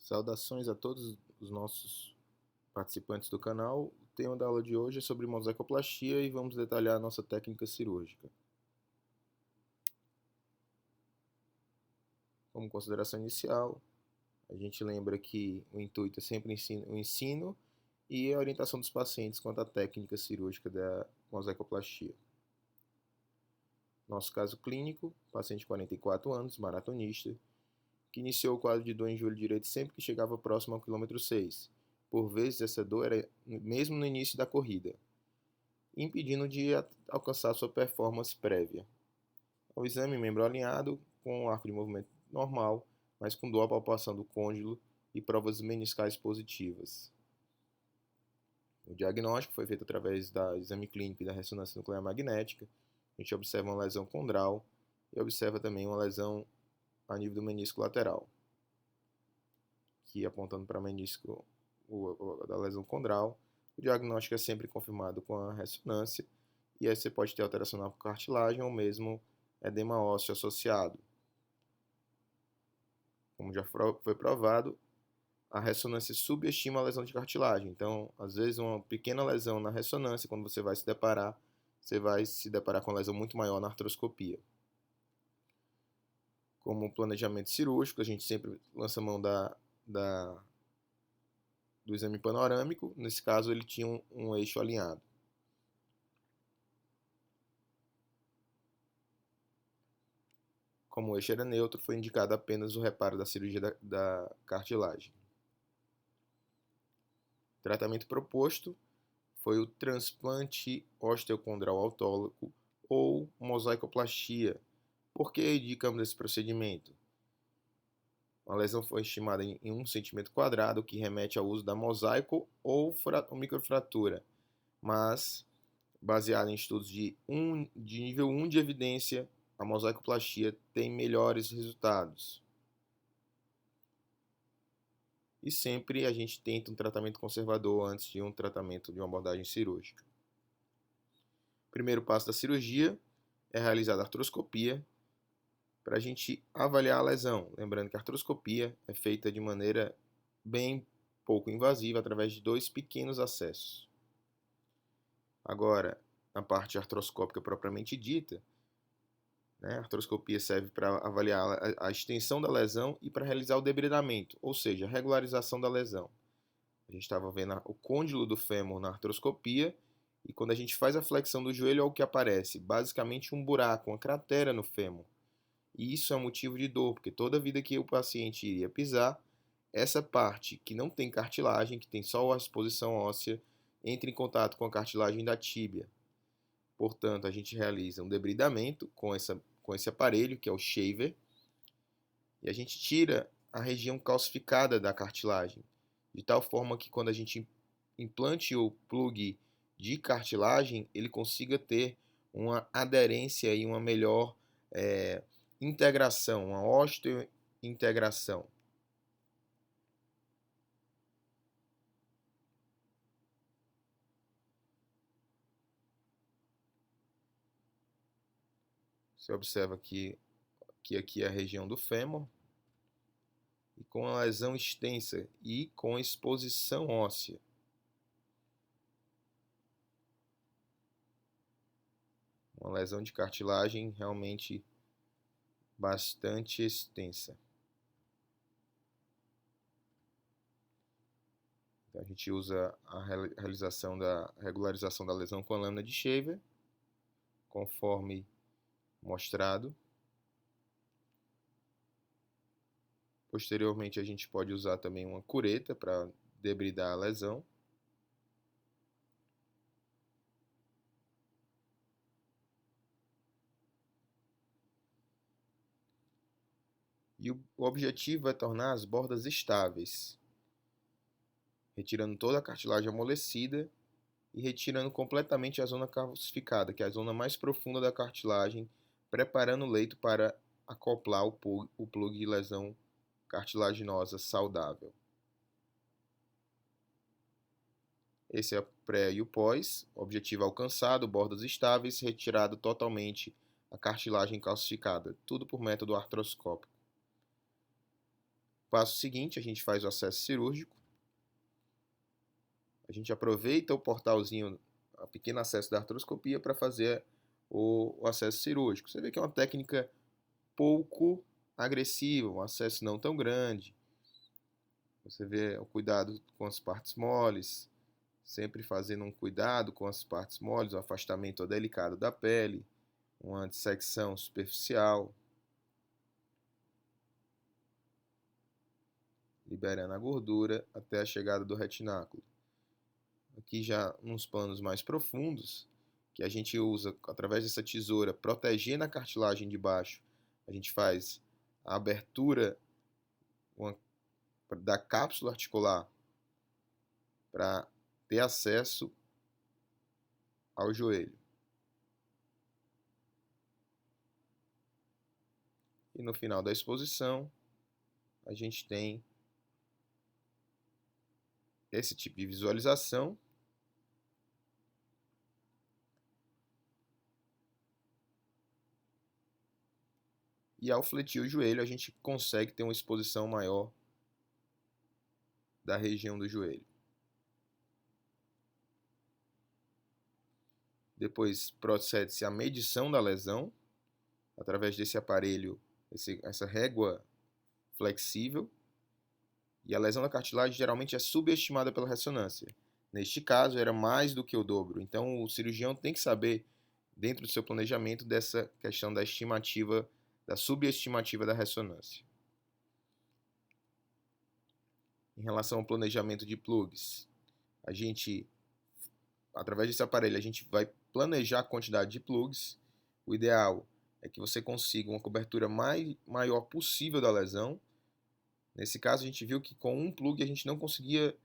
Saudações a todos os nossos participantes do canal. O tema da aula de hoje é sobre mosaicoplastia e vamos detalhar a nossa técnica cirúrgica. Como consideração inicial, a gente lembra que o intuito é sempre o ensino e a orientação dos pacientes quanto à técnica cirúrgica da mosaicoplastia. Nosso caso clínico, paciente de 44 anos, maratonista, que iniciou o quadro de dor em joelho direito sempre que chegava próximo ao quilômetro 6. Por vezes, essa dor era mesmo no início da corrida, impedindo de alcançar sua performance prévia. O exame membro alinhado, com o arco de movimento normal, mas com dor à palpação do côndilo e provas meniscais positivas. O diagnóstico foi feito através do exame clínico e da ressonância nuclear magnética. A gente observa uma lesão condral e observa também uma lesão a nível do menisco lateral, que apontando para menisco da lesão condral. O diagnóstico é sempre confirmado com a ressonância e aí você pode ter alteração na cartilagem ou mesmo edema ósseo associado. Como já foi provado, a ressonância subestima a lesão de cartilagem. Então, às vezes, uma pequena lesão na ressonância, quando você vai se deparar com uma lesão muito maior na artroscopia. Como planejamento cirúrgico, a gente sempre lança a mão do exame panorâmico. Nesse caso, ele tinha um eixo alinhado. Como o eixo era neutro, foi indicado apenas o reparo da cirurgia da cartilagem. O tratamento proposto foi o transplante osteocondral autólogo ou mosaicoplastia. Por que indicamos esse procedimento? A lesão foi estimada em 1 cm², que remete ao uso da mosaico ou microfratura, mas baseado em estudos de nível 1 de evidência, a mosaicoplastia tem melhores resultados. E sempre a gente tenta um tratamento conservador antes de um tratamento de uma abordagem cirúrgica. O primeiro passo da cirurgia é realizar a artroscopia para a gente avaliar a lesão. Lembrando que a artroscopia é feita de maneira bem pouco invasiva, através de 2 pequenos acessos. Agora, a parte artroscópica propriamente dita, a artroscopia serve para avaliar a extensão da lesão e para realizar o debridamento, ou seja, a regularização da lesão. A gente estava vendo o côndilo do fêmur na artroscopia e quando a gente faz a flexão do joelho, é o que aparece, basicamente um buraco, uma cratera no fêmur. E isso é um motivo de dor, porque toda vida que o paciente iria pisar, essa parte que não tem cartilagem, que tem só a exposição óssea, entra em contato com a cartilagem da tíbia. Portanto, a gente realiza um debridamento com esse aparelho, que é o shaver, e a gente tira a região calcificada da cartilagem, de tal forma que quando a gente implante o plug de cartilagem, ele consiga ter uma aderência e uma melhor integração, uma osteointegração. Você observa que aqui é a região do fêmur, e com a lesão extensa e com exposição óssea. Uma lesão de cartilagem realmente bastante extensa. Então, a gente usa a regularização da lesão com a lâmina de shaver, conforme mostrado. Posteriormente, a gente pode usar também uma cureta para debridar a lesão. E o objetivo é tornar as bordas estáveis, retirando toda a cartilagem amolecida e retirando completamente a zona calcificada, que é a zona mais profunda da cartilagem, preparando o leito para acoplar o plug de lesão cartilaginosa saudável. Esse é o pré e o pós, objetivo alcançado, bordas estáveis, retirado totalmente a cartilagem calcificada, tudo por método artroscópico. Passo seguinte, a gente faz o acesso cirúrgico. A gente aproveita o portalzinho, o pequeno acesso da artroscopia para fazer o acesso cirúrgico. Você vê que é uma técnica pouco agressiva, um acesso não tão grande. Você vê o cuidado com as partes moles, sempre fazendo um cuidado com as partes moles, um afastamento delicado da pele, uma dissecção superficial, liberando a gordura até a chegada do retináculo. Aqui já nos planos mais profundos, que a gente usa através dessa tesoura, protegendo a cartilagem de baixo, a gente faz a abertura da cápsula articular para ter acesso ao joelho. E no final da exposição, a gente tem esse tipo de visualização. E ao fletir o joelho, a gente consegue ter uma exposição maior da região do joelho. Depois procede-se a medição da lesão, através desse aparelho, essa régua flexível. E a lesão da cartilagem geralmente é subestimada pela ressonância. Neste caso, era mais do que o dobro. Então, o cirurgião tem que saber, dentro do seu planejamento, dessa questão da estimativa, da subestimativa da ressonância. Em relação ao planejamento de plugs, a gente, através desse aparelho, a gente vai planejar a quantidade de plugs. O ideal é que você consiga uma cobertura maior possível da lesão. Nesse caso, a gente viu que com um plug a gente não conseguia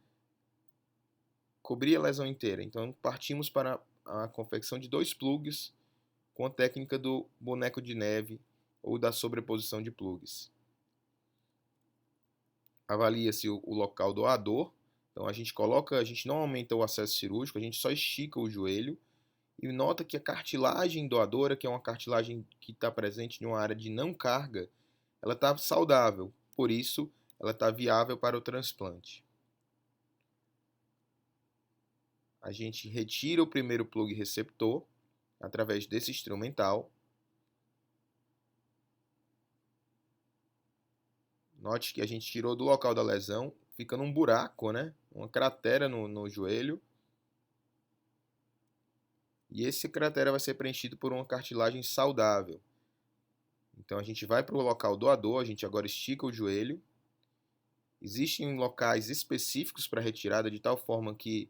cobrir a lesão inteira. Então, partimos para a confecção de 2 plugs com a técnica do boneco de neve ou da sobreposição de plugs. Avalia-se o local doador. Então, a gente não aumenta o acesso cirúrgico, a gente só estica o joelho e nota que a cartilagem doadora, que é uma cartilagem que está presente em uma área de não carga, ela está saudável, por isso ela está viável para o transplante. A gente retira o primeiro plug receptor através desse instrumental. Note que a gente tirou do local da lesão, fica num buraco, né? Uma cratera no joelho. E esse cratera vai ser preenchido por uma cartilagem saudável. Então a gente vai para o local doador, a gente agora estica o joelho. Existem locais específicos para retirada de tal forma que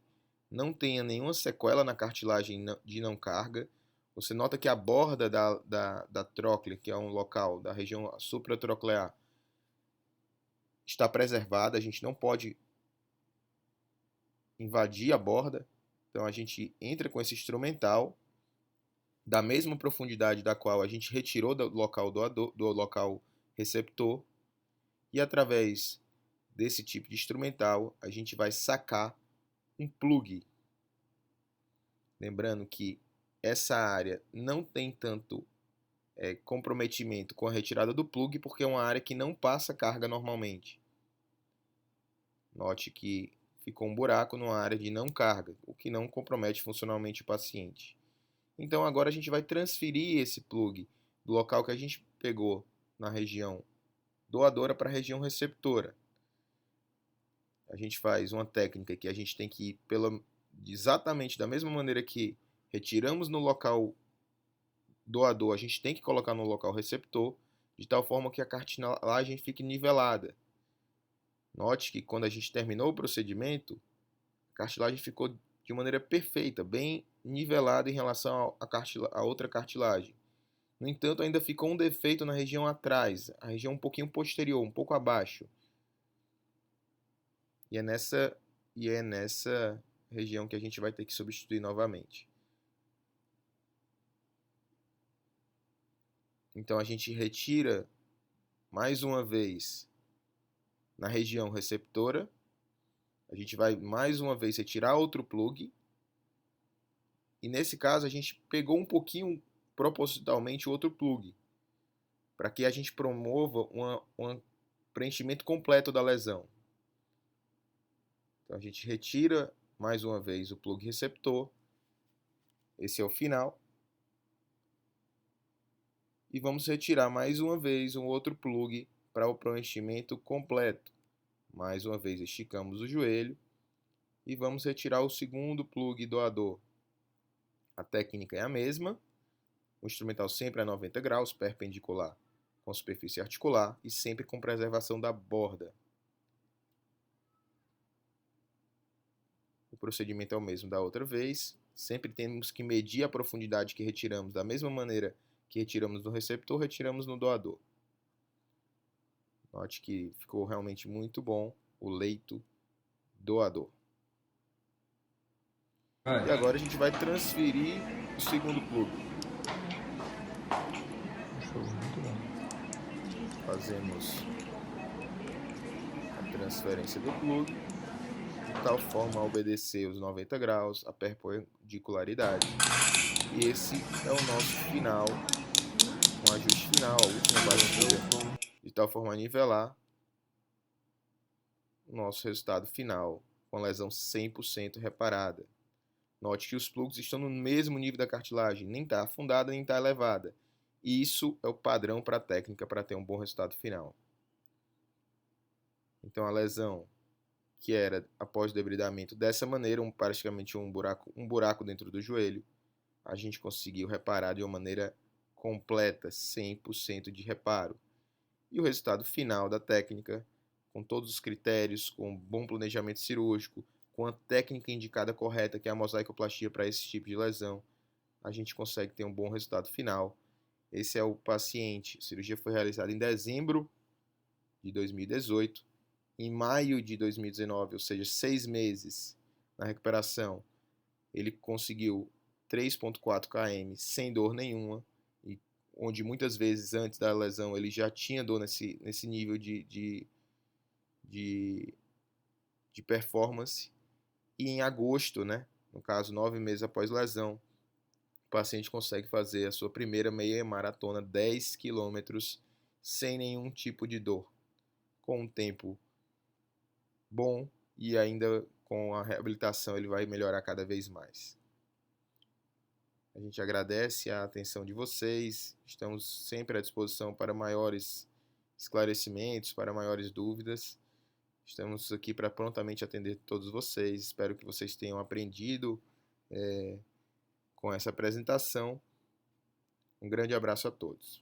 não tenha nenhuma sequela na cartilagem de não carga. Você nota que a borda da tróclea, que é um local da região supratroclear, está preservada, a gente não pode invadir a borda. Então a gente entra com esse instrumental da mesma profundidade da qual a gente retirou do local doador, do local receptor, e através desse tipo de instrumental a gente vai sacar um plug. Lembrando que essa área não tem tanto comprometimento com a retirada do plug, porque é uma área que não passa carga normalmente. Note que ficou um buraco numa área de não carga, o que não compromete funcionalmente o paciente. Então agora a gente vai transferir esse plug do local que a gente pegou na região doadora para a região receptora. A gente faz uma técnica que a gente tem que ir exatamente da mesma maneira que retiramos no local doador, a gente tem que colocar no local receptor, de tal forma que a cartilagem fique nivelada. Note que quando a gente terminou o procedimento, a cartilagem ficou de maneira perfeita, bem nivelada em relação à outra cartilagem. No entanto, ainda ficou um defeito na região atrás, a região um pouquinho posterior, um pouco abaixo. E é nessa região que a gente vai ter que substituir novamente. Então a gente retira mais uma vez na região receptora. A gente vai mais uma vez retirar outro plug. E nesse caso a gente pegou um pouquinho propositalmente outro plug, para que a gente promova uma preenchimento completo da lesão. Então a gente retira mais uma vez o plug receptor. Esse é o final. E vamos retirar mais uma vez um outro plug para o preenchimento completo. Mais uma vez esticamos o joelho e vamos retirar o segundo plug doador. A técnica é a mesma. O instrumental sempre a 90 graus, perpendicular com a superfície articular e sempre com preservação da borda. O procedimento é o mesmo da outra vez. Sempre temos que medir a profundidade que retiramos da mesma maneira que retiramos no receptor, retiramos no doador. Note que ficou realmente muito bom o leito doador. E agora a gente vai transferir o segundo plug. Fazemos a transferência do plug de tal forma a obedecer os 90 graus, a perpendicularidade. E esse é o nosso final, um ajuste final, a última batida, de tal forma a nivelar o nosso resultado final com a lesão 100% reparada. Note que os plugs estão no mesmo nível da cartilagem, nem está afundada nem está elevada. E isso é o padrão para a técnica para ter um bom resultado final. Então a lesão que era após o debridamento dessa maneira, praticamente um buraco dentro do joelho, a gente conseguiu reparar de uma maneira completa, 100% de reparo. E o resultado final da técnica, com todos os critérios, com um bom planejamento cirúrgico, com a técnica indicada correta, que é a mosaicoplastia para esse tipo de lesão, a gente consegue ter um bom resultado final. Esse é o paciente. A cirurgia foi realizada em dezembro de 2018. Em maio de 2019, ou seja, 6 meses na recuperação, ele conseguiu 3,4 km sem dor nenhuma, e onde muitas vezes antes da lesão ele já tinha dor nesse nível de performance. E em agosto, né, no caso 9 meses após lesão, o paciente consegue fazer a sua primeira meia maratona, 10 km, sem nenhum tipo de dor, com um tempo bom, e ainda com a reabilitação ele vai melhorar cada vez mais. A gente agradece a atenção de vocês, estamos sempre à disposição para maiores esclarecimentos, para maiores dúvidas. Estamos aqui para prontamente atender todos vocês. Espero que vocês tenham aprendido com essa apresentação. Um grande abraço a todos.